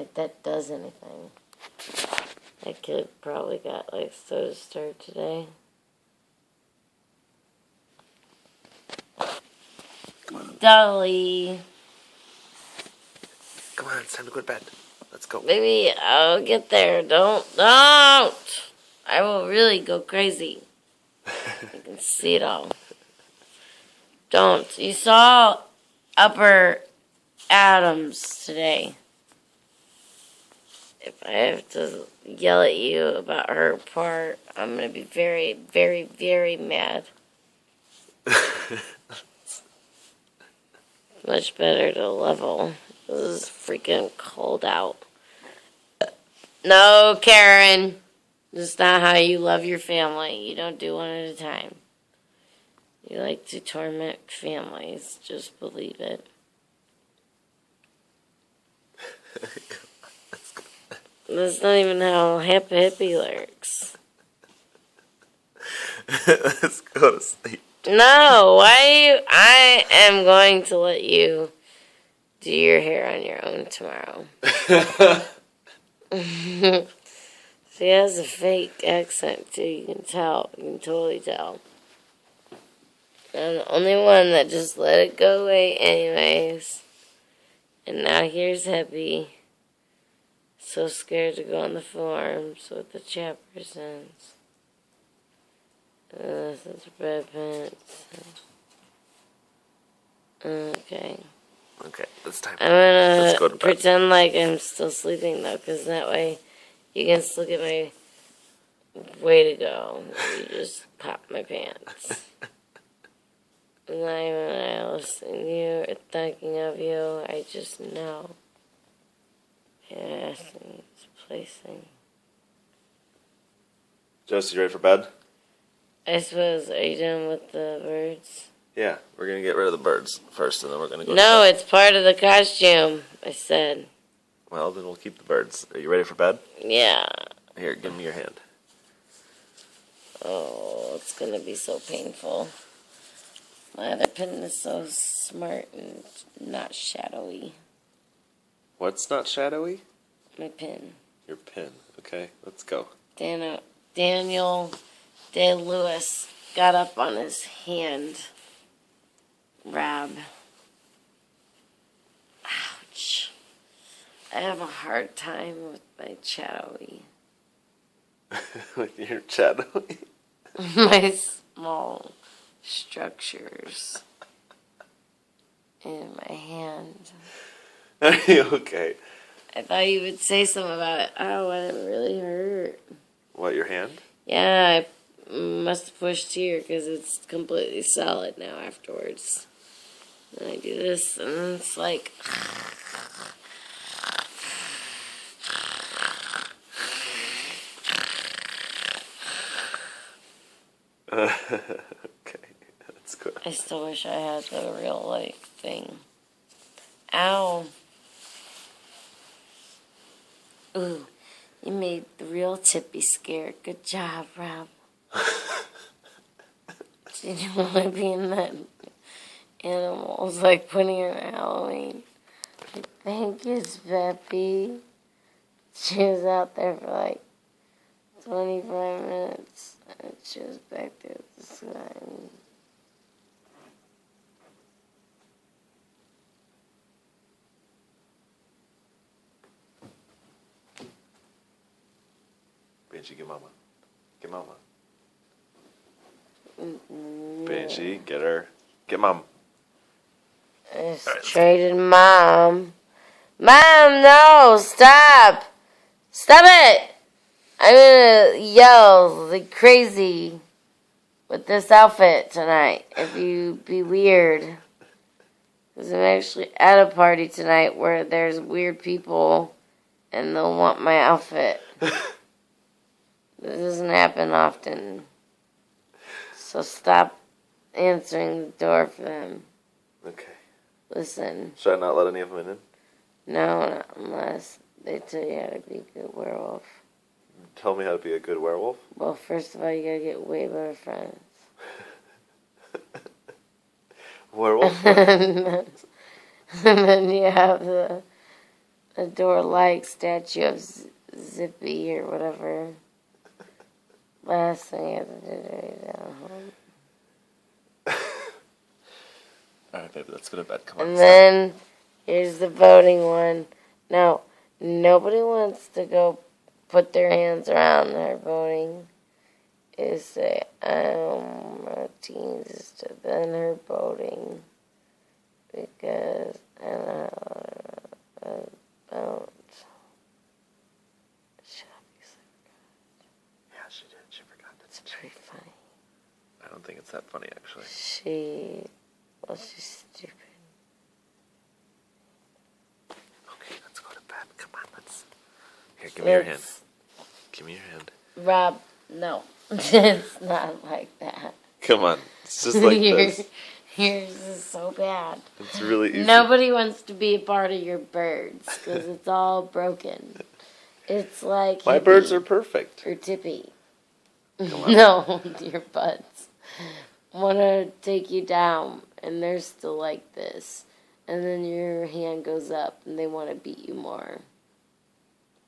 like that does anything. That kid probably got like so disturbed today. Dolly. Come on, it's time to go to bed. Let's go. Baby, I'll get there. Don't. I will really go crazy. I can see it all. Don't. You saw Upper Adams today. If I have to yell at you about her part, I'm going to be very, very, very mad. Much better to level. It was freaking cold out. No, Karen. That's not how you love your family. You don't do one at a time. You like to torment families. Just believe it. That's not even how Happy Hippie lyrics. Let's go to sleep. No, I am going to let you do your hair on your own tomorrow. She has a fake accent too, you can tell. You can totally tell. I'm the only one that just let it go away anyways. And now here's Happy. So scared to go on the forums with the chapersons. Since red pants. Okay. Okay, it's time. I'm Go gonna pretend like I'm still sleeping though, because that way you can still get my way to go. You just pop my pants. I'm not even listening to you or thinking of you. I just know. Asking, placing. Josie, you ready for bed? I suppose, are you done with the birds? Yeah, we're going to get rid of the birds first, and then we're going to go No, to bed. it's part of the costume, I said. Well, then we'll keep the birds. Are you ready for bed? Yeah. Here, give me your hand. Oh, it's going to be so painful. My other pen is so smart and not shadowy. What's not shadowy? My pen. Your pen. Okay, let's go. Daniel Day-Lewis got up on his hand. Rab. Ouch. I have a hard time with my shadowy. With your shadowy? My small structures in my hand. Are you okay? I thought you would say something about it. Oh, and it really hurt. What, your hand? Yeah, I must have pushed here because it's completely solid now afterwards. And I do this, and it's like... Okay, that's good. I still wish I had the real, like, thing. Ow. Ooh, you made the real Tippy scared. Good job, Rob. She didn't want to be in that animals, like, putting her in Halloween. Like, thank you, Peppy. She was out there for, like, 25 minutes, and she was back there at the sign. Benji, get mama. Get mama. Benji, get her. Get mom. I just traded Mom. Mom, no! Stop! Stop it! I'm gonna yell like crazy with this outfit tonight if you be weird. Because I'm actually at a party tonight where there's weird people and they'll want my outfit. This doesn't happen often. So stop answering the door for them. Okay. Listen. Should I not let any of them in? No, not unless they tell you how to be a good werewolf. Tell me how to be a good werewolf? Well, first of all, you gotta get way better friends. Werewolf friends? And then you have the A door-like statue of Zippy or whatever. Last thing I have to do down home. Alright, baby, let's go to bed. Come on. And then here's the voting one. Now, nobody wants to go put their hands around their voting. Is say, routines to then her voting. Because I don't. Yeah, she did. She forgot. It's pretty funny. I don't think it's that funny, actually. She's stupid. Okay, let's go to bed. Come on, let's. Here, give me your hand. Give me your hand. Rob, no. It's not like that. Come on. It's just like this. Yours is so bad. It's really easy. Nobody wants to be a part of your birds because it's all broken. It's like My Hippie birds are perfect. or Tippy. Come on. No, your buds want to take you down, and they're still like this. And then your hand goes up, and they want to beat you more.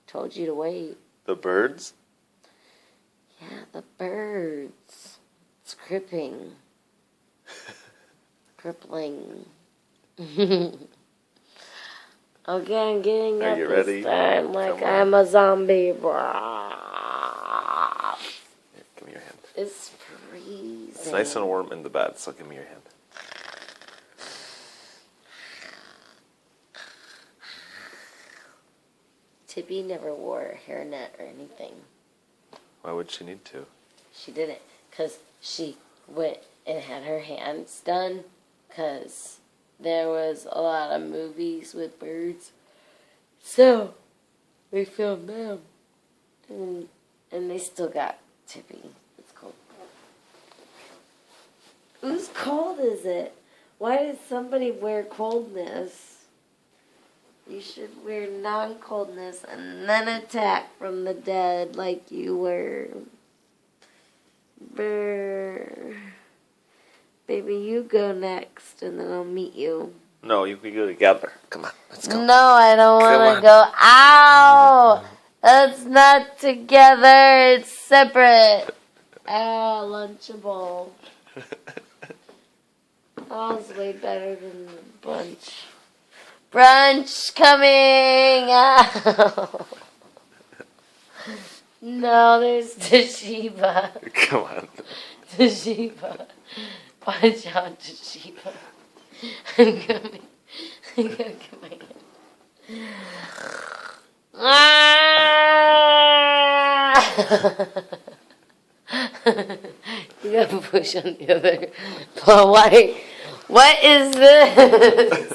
Told you to wait. The birds? Yeah, the birds. It's crippling. Crippling. Okay, I'm getting Are up you this ready? time like Come on. I'm a zombie. Here, give me your hand. It's freezing. It's nice and warm in the bed, so give me your hand. Tippy never wore a hairnet or anything. Why would she need to? She didn't, because she went and had her hands done, because there was a lot of movies with birds. So, we filmed them. And they still got Tippy. It's cold. Whose cold is it? Why did somebody wear coldness? You should wear non-coldness and then attack from the dead like you were. Brr. Baby, you go next and then I'll meet you. No, we go together. Come on, let's go. No, I don't Come want on. to go. Ow! That's not together. It's separate. Ow, Lunchable. All's way better than the bunch. Brunch coming! Ow. No, there's Toshiba. Come on. Toshiba. Watch out, Toshiba. I'm coming. I'm coming. Ah! You gotta push on the other. Oh, why? What is this?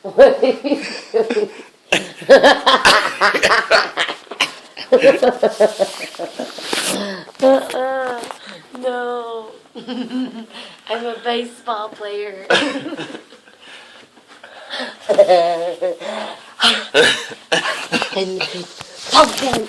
What are you doing? No. I'm a baseball player. And pumpkin.